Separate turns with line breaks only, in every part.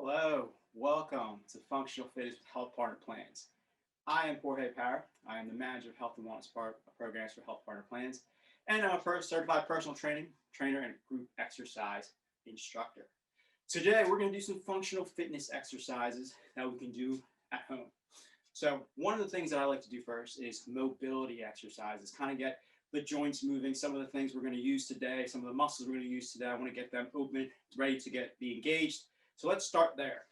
Hello, welcome to Functional Fitness with Health Partner Plans. I am Jorge Parra. I am the manager of Health and Wellness Programs for Health Partner Plans, and I'm a certified personal trainer and group exercise instructor. Today, we're going to do some functional fitness exercises that we can do at home. So one of the things that I like to do first is mobility exercises, kind of get the joints moving. Some of the things we're going to use today, some of the muscles we're going to use today, I want to get them open, ready to be engaged. So let's start there.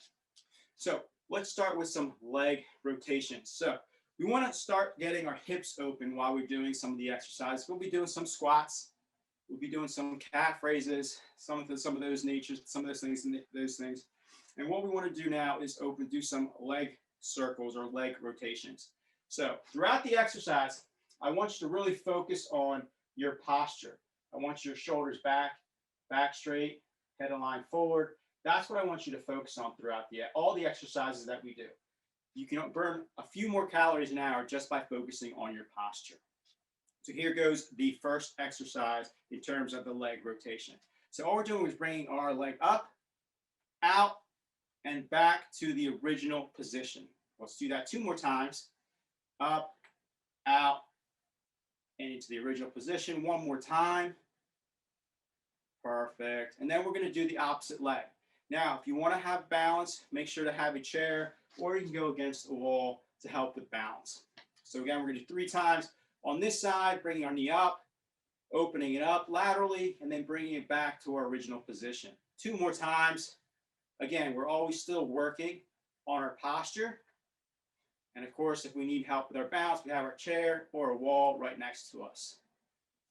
So let's start with some leg rotations. So we want to start getting our hips open while we're doing some of the exercises. We'll be doing some squats. We'll be doing some calf raises, some of those natures, some of those things. And what we want to do now is do some leg circles or leg rotations. So throughout the exercise, I want you to really focus on your posture. I want your shoulders back straight, head aligned forward. That's what I want you to focus on throughout all the exercises that we do. You can burn a few more calories an hour just by focusing on your posture. So here goes the first exercise in terms of the leg rotation. So all we're doing is bringing our leg up, out, and back to the original position. Let's do that 2 more times. Up, out, and into the original position. 1 more time. Perfect. And then we're going to do the opposite leg. Now, if you want to have balance, make sure to have a chair, or you can go against a wall to help with balance. So again, we're going to do 3 times. On this side, bringing our knee up, opening it up laterally, and then bringing it back to our original position. 2 more times. Again, we're always still working on our posture. And of course, if we need help with our balance, we have our chair or a wall right next to us.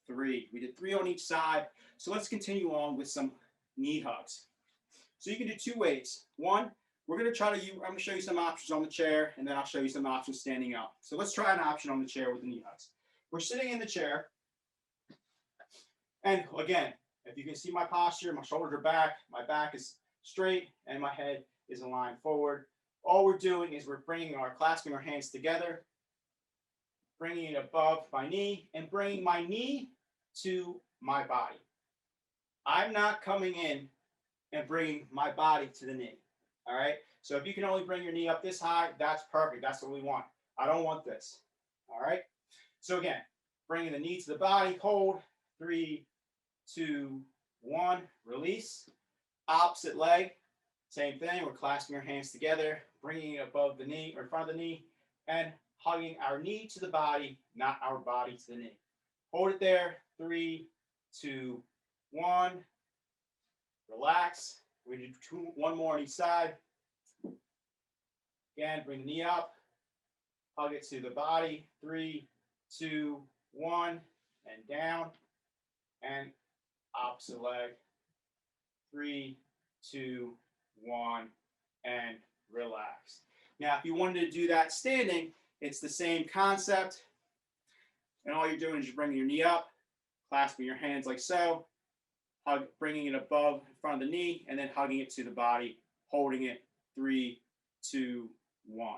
3. We did 3 on each side. So let's continue on with some knee hugs. So you can do 2 ways. 1, I'm going to show you some options on the chair, and then I'll show you some options standing up. So let's try an option on the chair with the knee hugs. We're sitting in the chair. And again, if you can see my posture, my shoulders are back, my back is straight, and my head is aligned forward. All we're doing is we're clasping our hands together, bringing it above my knee, and bringing my knee to my body. I'm not coming in and bringing my body to the knee. All right. So if you can only bring your knee up this high, that's perfect. That's what we want. I don't want this. All right. So again, bringing the knee to the body, hold. 3, 2, 1, release. Opposite leg, same thing. We're clasping our hands together, bringing it above the knee or in front of the knee, and hugging our knee to the body, not our body to the knee. Hold it there. 3, 2, 1. Relax. We do 1 more on each side. Again, bring the knee up. Hug it to the body. 3, 2, 1. And down. And opposite leg. 3, 2, 1. And relax. Now, if you wanted to do that standing, it's the same concept. And all you're doing is you're bringing your knee up, clasping your hands like so. Bringing it above in front of the knee, and then hugging it to the body, holding it. 3, 2, 1.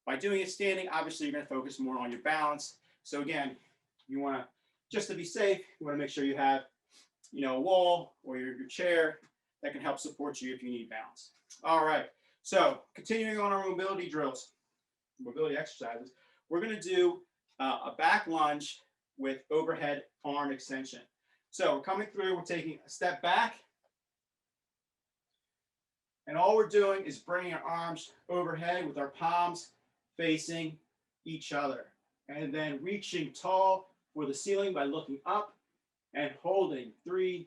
By doing it standing, obviously you're going to focus more on your balance. So again, you want to, just to be safe, you want to make sure you have, a wall or your chair that can help support you if you need balance. All right. So continuing on our mobility exercises, we're going to do a back lunge with overhead arm extension. So we're coming through, we're taking a step back, and all we're doing is bringing our arms overhead with our palms facing each other, and then reaching tall for the ceiling by looking up and holding. 3,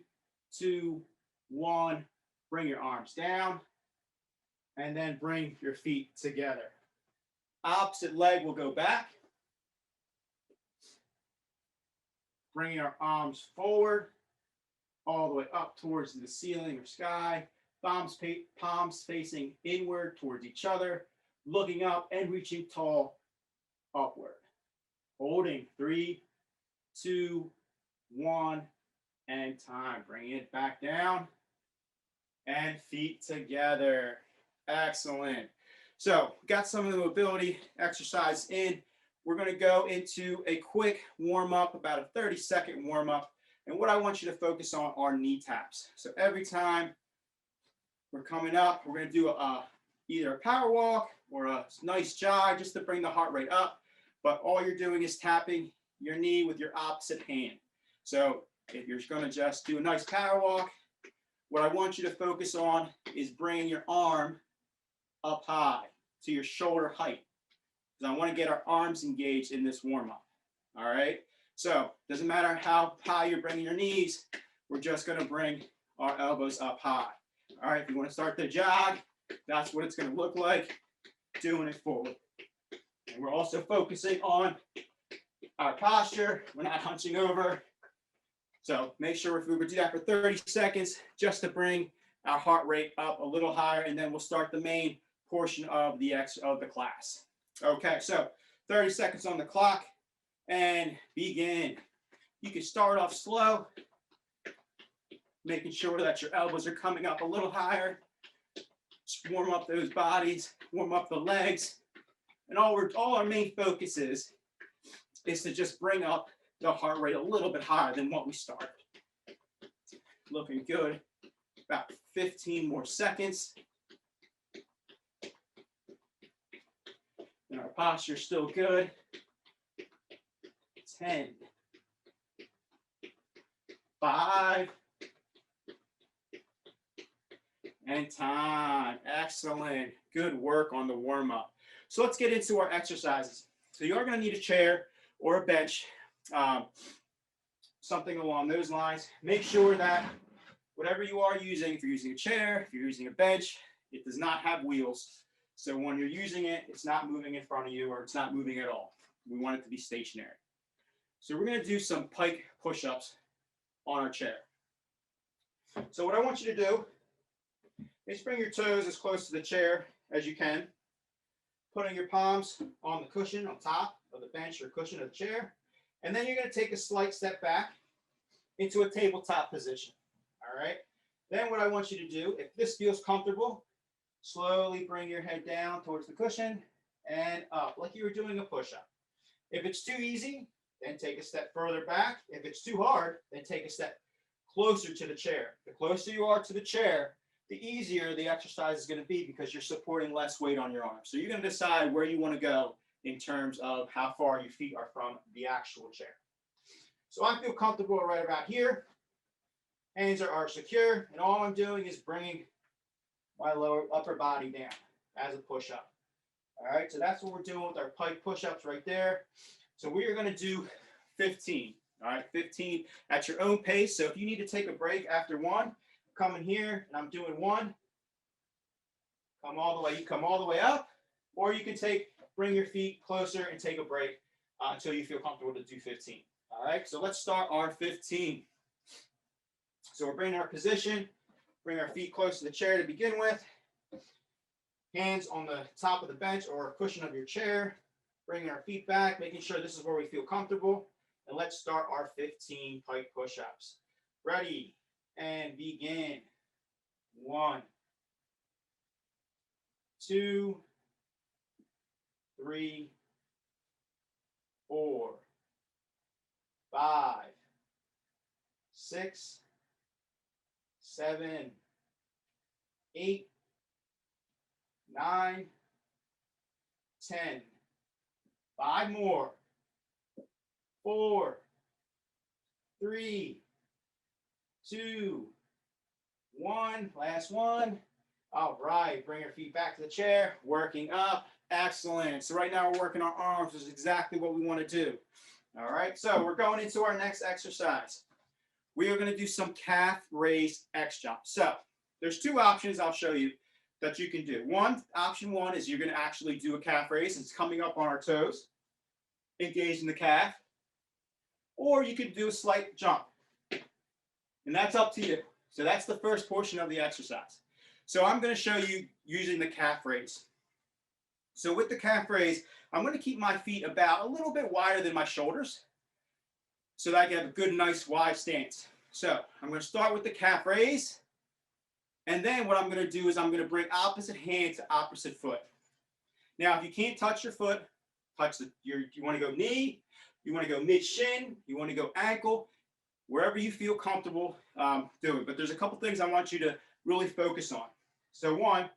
2, 1, bring your arms down, and then bring your feet together. Opposite leg will go back. Bringing our arms forward, all the way up towards the ceiling or sky. Palms facing inward towards each other, looking up and reaching tall upward. Holding. 3, 2, 1, and time. Bring it back down. And feet together. Excellent. So, got some of the mobility exercise in. We're going to go into a quick warm-up, about a 30-second warm-up. And what I want you to focus on are knee taps. So every time we're coming up. We're going to do either a power walk or a nice jog just to bring the heart rate up. But all you're doing is tapping your knee with your opposite hand. So if you're going to just do a nice power walk, what I want you to focus on is bringing your arm up high to your shoulder height. Because I want to get our arms engaged in this warm-up. All right? So doesn't matter how high you're bringing your knees, we're just going to bring our elbows up high. All right, if you want to start the jog, that's what it's going to look like, doing it forward. And we're also focusing on our posture. We're not hunching over. So make sure if we would do that for 30 seconds, just to bring our heart rate up a little higher, and then we'll start the main portion of the class. Okay, so 30 seconds on the clock and begin. You can start off slow, making sure that your elbows are coming up a little higher. Just warm up those bodies, warm up the legs. And all our main focus is to just bring up the heart rate a little bit higher than what we started. Looking good. About 15 more seconds. And our posture's still good. 10, 5, and time. Excellent. Good work on the warm-up. So let's get into our exercises. So you are going to need a chair or a bench, something along those lines. Make sure that whatever you are using, if you're using a chair, if you're using a bench, it does not have wheels. So when you're using it, it's not moving in front of you or it's not moving at all. We want it to be stationary. So we're going to do some pike push-ups on our chair. So what I want you to do is bring your toes as close to the chair as you can, putting your palms on the cushion on top of the bench or cushion of the chair, and then you're going to take a slight step back into a tabletop position. All right. Then what I want you to do, if this feels comfortable, slowly bring your head down towards the cushion and up like you were doing a push-up. If it's too easy, then take a step further back. If it's too hard, then take a step closer to the chair. The closer you are to the chair, the easier the exercise is going to be because you're supporting less weight on your arms. So you're going to decide where you want to go in terms of how far your feet are from the actual chair. So I feel comfortable right about here. Hands are secure, and all I'm doing is bringing my upper body down as a push-up. All right, so that's what we're doing with our pike push-ups right there. So we are going to do 15. All right, 15 at your own pace. So if you need to take a break after one, come in here and I'm doing one. Come all the way. You come all the way up, or you can bring your feet closer and take a break until you feel comfortable to do 15. All right, so let's start our 15. So we're bringing our position, bring our feet close to the chair to begin with. Hands on the top of the bench or cushion of your chair. Bringing our feet back, making sure this is where we feel comfortable. And let's start our 15 pike push-ups. Ready and begin. 1, 2, 3, 4, 5, 6, 7, 8, 9, 10. 5 more. 4, 3, 2, 1. Last one. All right. Bring your feet back to the chair. Working up. Excellent. So right now we're working our arms, which is exactly what we want to do. All right. So we're going into our next exercise. We are going to do some calf raised X jump. So there's 2 options I'll show you that you can do. Option one is you're going to actually do a calf raise. It's coming up on our toes, engaging the calf. Or you could do a slight jump. And that's up to you. So that's the first portion of the exercise. So I'm going to show you using the calf raise. So with the calf raise, I'm going to keep my feet about a little bit wider than my shoulders so that I can have a good, nice, wide stance. So I'm going to start with the calf raise. And then what I'm going to do is I'm going to bring opposite hand to opposite foot. Now, if you can't touch your foot, you want to go knee, you want to go mid-shin, you want to go ankle, wherever you feel comfortable doing. But there's a couple things I want you to really focus on. So 1,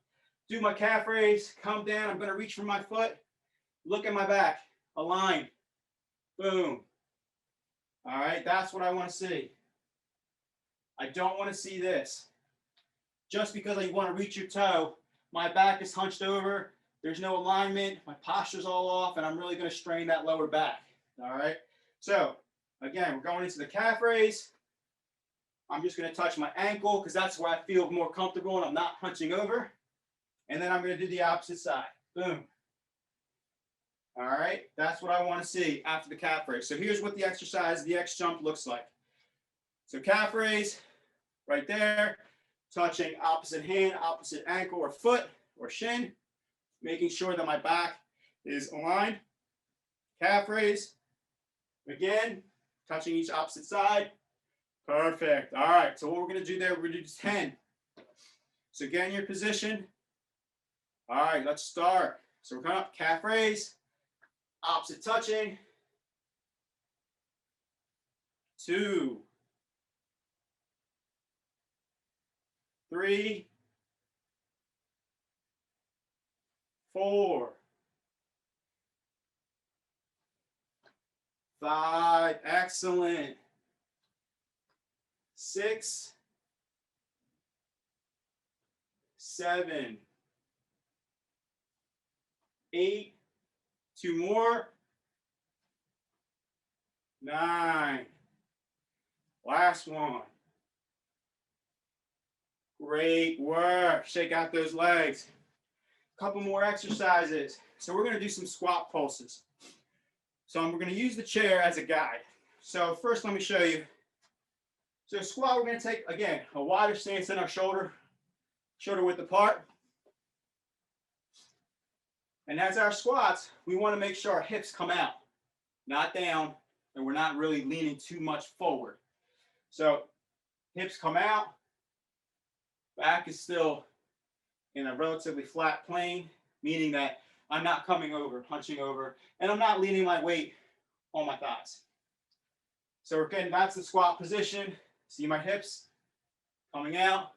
do my calf raise, come down. I'm going to reach for my foot. Look at my back. Align. Boom. All right, that's what I want to see. I don't want to see this. Just because I want to reach your toe, my back is hunched over, there's no alignment, my posture's all off, and I'm really going to strain that lower back. All right, so again, we're going into the calf raise. I'm just going to touch my ankle because that's where I feel more comfortable and I'm not hunching over. And then I'm going to do the opposite side. Boom. All right, that's what I want to see after the calf raise. So here's what the exercise, the X jump looks like. So calf raise, right there, touching opposite hand, opposite ankle or foot or shin, making sure that my back is aligned. Calf raise, again, touching each opposite side. Perfect. All right, so what we're going to do there, we're going to do 10. So get in your position. All right, let's start. So we're coming up, calf raise, opposite touching. 2, 3, 4, 5, excellent. 6, 7, 8, 2 more, 9. Last one. Great work. Shake out those legs. A couple more exercises. So we're going to do some squat pulses. So we're going to use the chair as a guide. So first, let me show you. So squat, we're going to take, again, a wider stance in our shoulder width apart. And as our squats, we want to make sure our hips come out, not down, and we're not really leaning too much forward. So hips come out, back is still in a relatively flat plane, meaning that I'm not coming over, punching over, and I'm not leaning my weight on my thighs. So we're getting back to the squat position. See my hips coming out.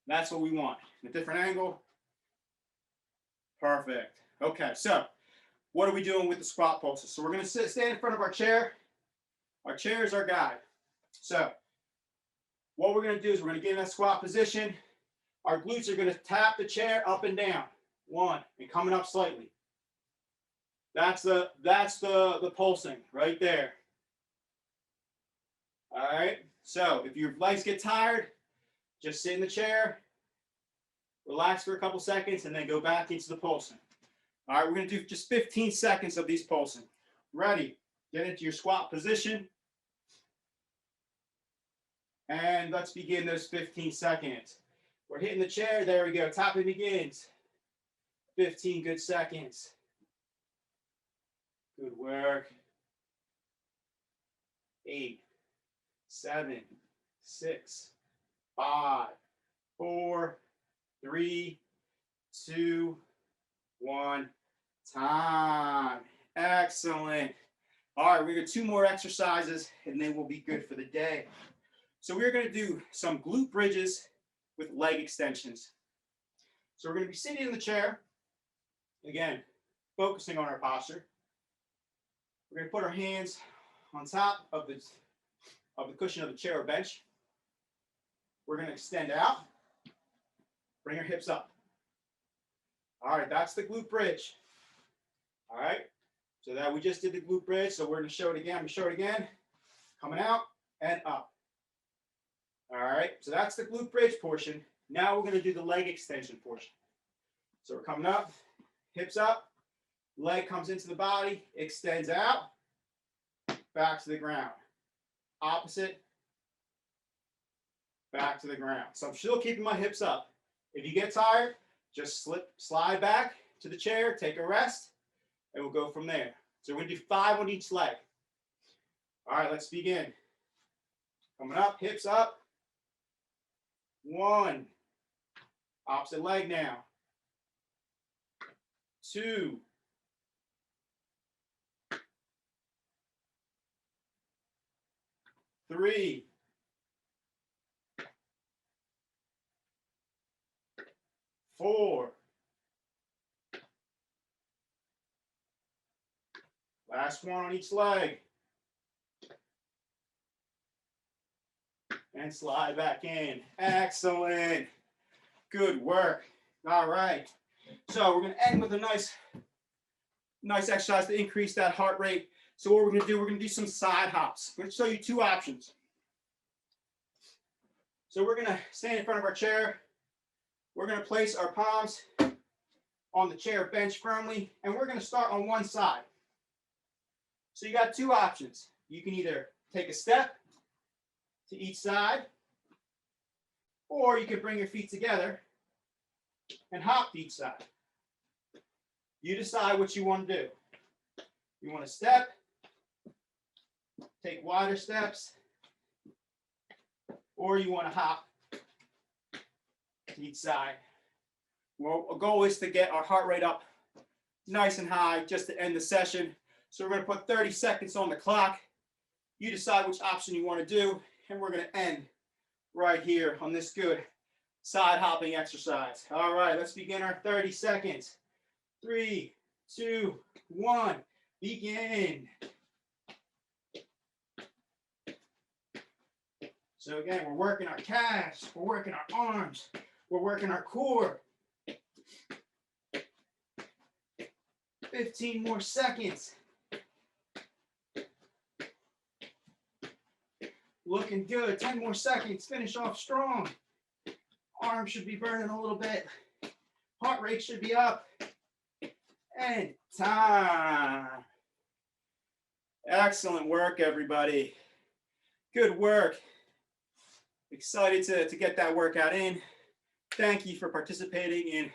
That's what we want. A different angle. Perfect. Okay, so what are we doing with the squat pulses? So we're going to stand in front of our chair. Our chair is our guide. So what we're going to do is we're going to get in that squat position. Our glutes are going to tap the chair up and down. 1, and coming up slightly. That's the pulsing right there. All right. So if your legs get tired, just sit in the chair, relax for a couple seconds, and then go back into the pulsing. All right, we're going to do just 15 seconds of these pulsing. Ready? Get into your squat position. And let's begin those 15 seconds. We're hitting the chair. There we go. Tapping begins. 15 good seconds. Good work. 8, 7, 6, 5, 4, 3, 2, 1. Time. Excellent. All right, we're going to do 2 more exercises, and then we'll be good for the day. So we're going to do some glute bridges with leg extensions. So we're going to be sitting in the chair. Again, focusing on our posture. We're going to put our hands on top of the cushion of the chair or bench. We're going to extend out. Bring our hips up. All right, that's the glute bridge. All right, so that we just did the glute bridge. So we're going to show it again. I'm going to show it again. Coming out and up. All right, so that's the glute bridge portion. Now we're going to do the leg extension portion. So we're coming up, hips up, leg comes into the body, extends out, back to the ground. Opposite, back to the ground. So I'm still keeping my hips up. If you get tired, just slide back to the chair, take a rest, and we'll go from there. So we're going to do 5 on each leg. All right, let's begin. Coming up, hips up. 1. Opposite leg now. 2. 3. 4. Last one on each leg. And slide back in. Excellent. Good work. All right. So we're going to end with a nice exercise to increase that heart rate. So what we're going to do, we're going to do some side hops. I'm going to show you 2 options. So we're going to stand in front of our chair. We're going to place our palms on the chair bench firmly, and we're going to start on one side. So you got 2 options. You can either take a step to each side, or you can bring your feet together and hop to each side. You decide what you want to do. You want to step, take wider steps, or you want to hop to each side. Well, our goal is to get our heart rate up nice and high just to end the session. So we're going to put 30 seconds on the clock. You decide which option you want to do, and we're going to end right here on this good side hopping exercise. All right, let's begin our 30 seconds. 3, 2, 1, begin. So again, we're working our calves, we're working our arms, we're working our core. 15 more seconds. Looking good. 10 more seconds. Finish off strong. Arms should be burning a little bit. Heart rate should be up. And time. Excellent work, everybody. Good work. Excited to get that workout in. Thank you for participating in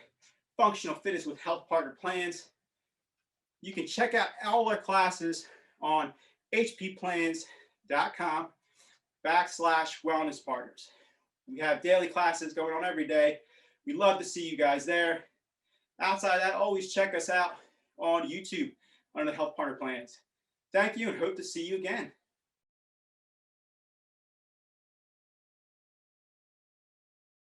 Functional Fitness with Health Partner Plans. You can check out all our classes on hpplans.com/wellness partners. We have daily classes going on every day. We love to see you guys there. Outside of that, always check us out on YouTube under the Health Partner Plans. Thank you and hope to see you again.